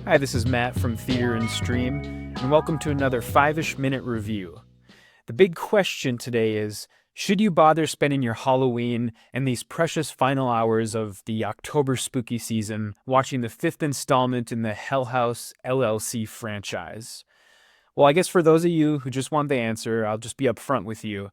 Hi, this is Matt from Theater and Stream, and welcome to another 5-ish minute review. The big question today is, should you bother spending your Halloween and these precious final hours of the October spooky season watching the fifth installment in the House LLC franchise? Well, I guess for those of you who just want the answer, I'll just be upfront with you.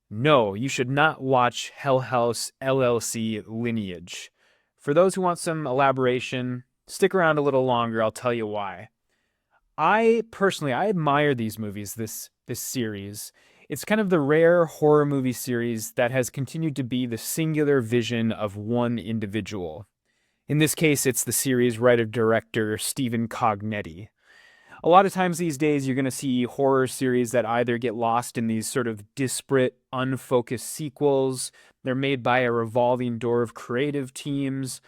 No, you should not watch House LLC Lineage. For those who want some elaboration, stick around a little longer, I'll tell you why. I admire these movies, this series. It's kind of the rare horror movie series that has continued to be the singular vision of one individual. In this case, it's the series writer-director Stephen Cognetti. A lot of times these days, you're going to see horror series that either get lost in these sort of disparate, unfocused sequels, they're made by a revolving door of creative teams,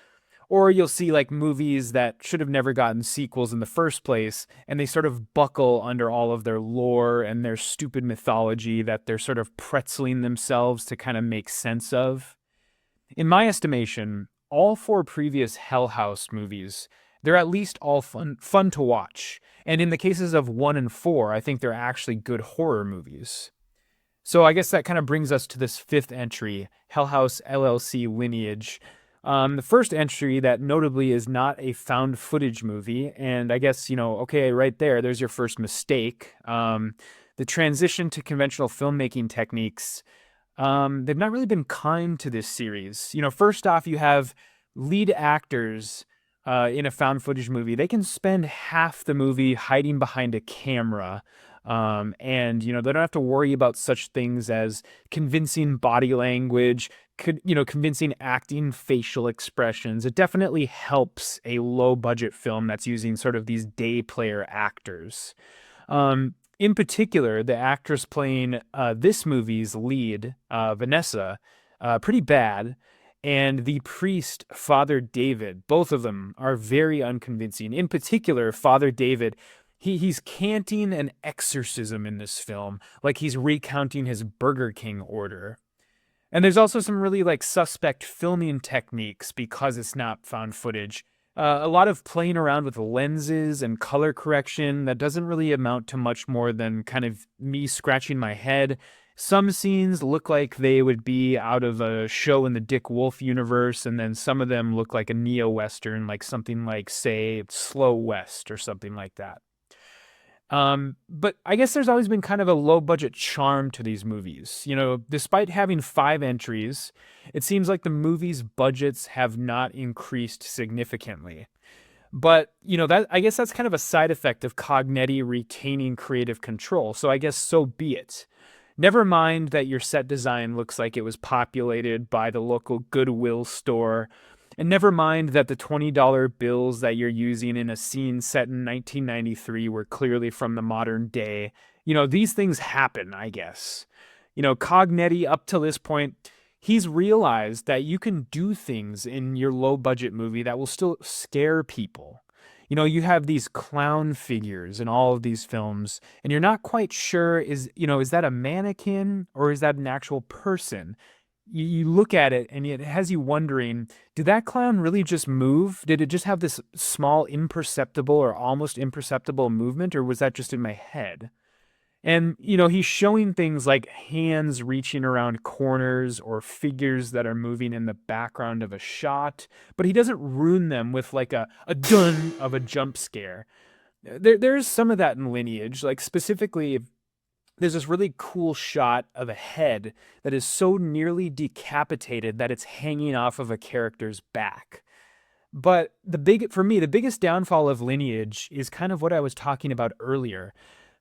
or you'll see like movies that should have never gotten sequels in the first place, and they sort of buckle under all of their lore and their stupid mythology that they're sort of pretzeling themselves to kind of make sense of. In my estimation, all four previous Hell House movies, they're at least all fun to watch. And in the cases of 1 and 4, I think they're actually good horror movies. So I guess that kind of brings us to this fifth entry, House LLC Lineage. The first entry that notably is not a found footage movie, and I guess, okay, right there's your first mistake. The transition to conventional filmmaking techniques, they've not really been kind to this series. First off, you have lead actors in a found footage movie. They can spend half the movie hiding behind a camera. And they don't have to worry about such things as convincing body language, convincing acting, facial expressions. It definitely helps a low budget film that's using sort of these day player actors. In particular, the actress playing this movie's lead, Vanessa, pretty bad. And the priest, Father David, both of them are very unconvincing. In particular, Father David, he's canting an exorcism in this film, like he's recounting his Burger King order. And there's also some really suspect filming techniques because it's not found footage. A lot of playing around with lenses and color correction that doesn't really amount to much more than kind of me scratching my head. Some scenes look like they would be out of a show in the Dick Wolf universe, and then some of them look like a neo-Western, like something like, say, Slow West or something like that. But I guess there's always been kind of a low-budget charm to these movies. Despite having 5 entries, it seems like the movies' budgets have not increased significantly. But, I guess that's kind of a side effect of Cognetti retaining creative control, so I guess so be it. Never mind that your set design looks like it was populated by the local Goodwill store, and never mind that the $20 bills that you're using in a scene set in 1993 were clearly from the modern day. These things happen, I guess. Cognetti, up till this point, he's realized that you can do things in your low-budget movie that will still scare people. You have these clown figures in all of these films, and you're not quite sure, is that a mannequin or is that an actual person? You look at it and it has you wondering, did that clown really just move? Did it just have this small, imperceptible or almost imperceptible movement, or was that just in my head? And, he's showing things like hands reaching around corners or figures that are moving in the background of a shot, but he doesn't ruin them with a dun of a jump scare. There's some of that in Lineage, specifically, there's this really cool shot of a head that is so nearly decapitated that it's hanging off of a character's back. But for me, the biggest downfall of Lineage is kind of what I was talking about earlier.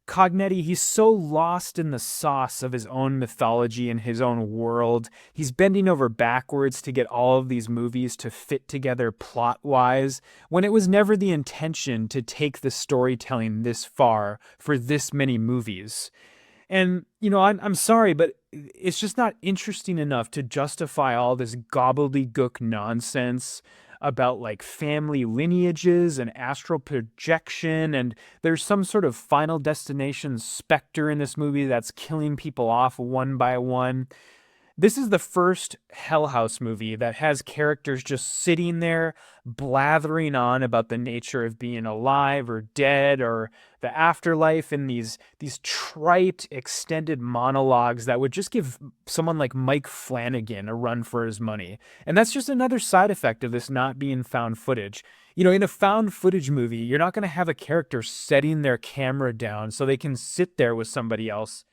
Cognetti, he's so lost in the sauce of his own mythology and his own world. He's bending over backwards to get all of these movies to fit together plot-wise, when it was never the intention to take the storytelling this far for this many movies. And, I'm sorry, but it's just not interesting enough to justify all this gobbledygook nonsense about family lineages and astral projection, and there's some sort of Final Destination specter in this movie that's killing people off one by one. This is the first Hell House movie that has characters just sitting there blathering on about the nature of being alive or dead or the afterlife in these trite extended monologues that would just give someone like Mike Flanagan a run for his money. And that's just another side effect of this not being found footage. You know, in a found footage movie, you're not going to have a character setting their camera down so they can sit there with somebody else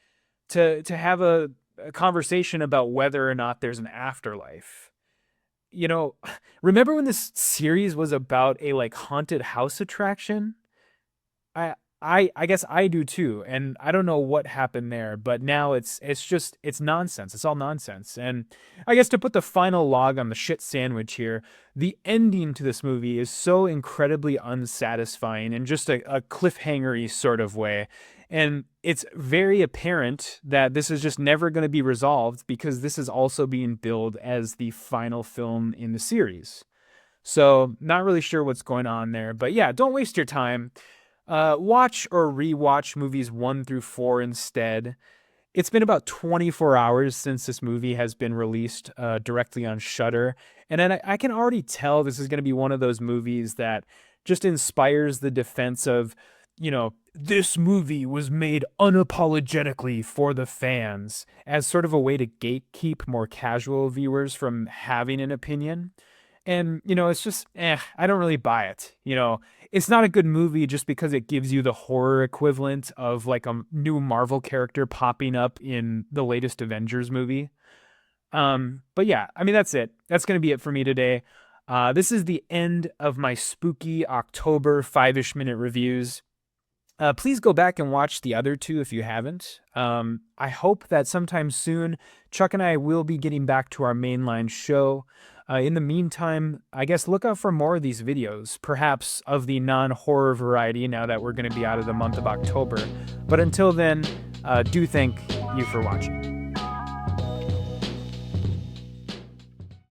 to have a conversation about whether or not there's an afterlife. You know, remember when this series was about a like haunted house attraction? I guess I do too, and I don't know what happened there, but now it's just it's nonsense. It's all nonsense. And I guess to put the final log on the shit sandwich here, the ending to this movie is so incredibly unsatisfying in just a cliffhangery sort of way. And it's very apparent that this is just never going to be resolved because this is also being billed as the final film in the series. So, not really sure what's going on there. But yeah, don't waste your time. Watch or rewatch movies 1 through 4 instead. It's been about 24 hours since this movie has been released directly on Shudder. And then I can already tell this is going to be one of those movies that just inspires the defense of, you know, this movie was made unapologetically for the fans as sort of a way to gatekeep more casual viewers from having an opinion. And, you know, it's just, I don't really buy it. You know, it's not a good movie just because it gives you the horror equivalent of like a new Marvel character popping up in the latest Avengers movie. But yeah, I mean, that's it. That's going to be it for me today. This is the end of my spooky October 5-ish minute reviews. Please go back and watch the other two if you haven't. I hope that sometime soon, Chuck and I will be getting back to our mainline show. In the meantime, I guess look out for more of these videos, perhaps of the non-horror variety now that we're going to be out of the month of October. But until then, do thank you for watching.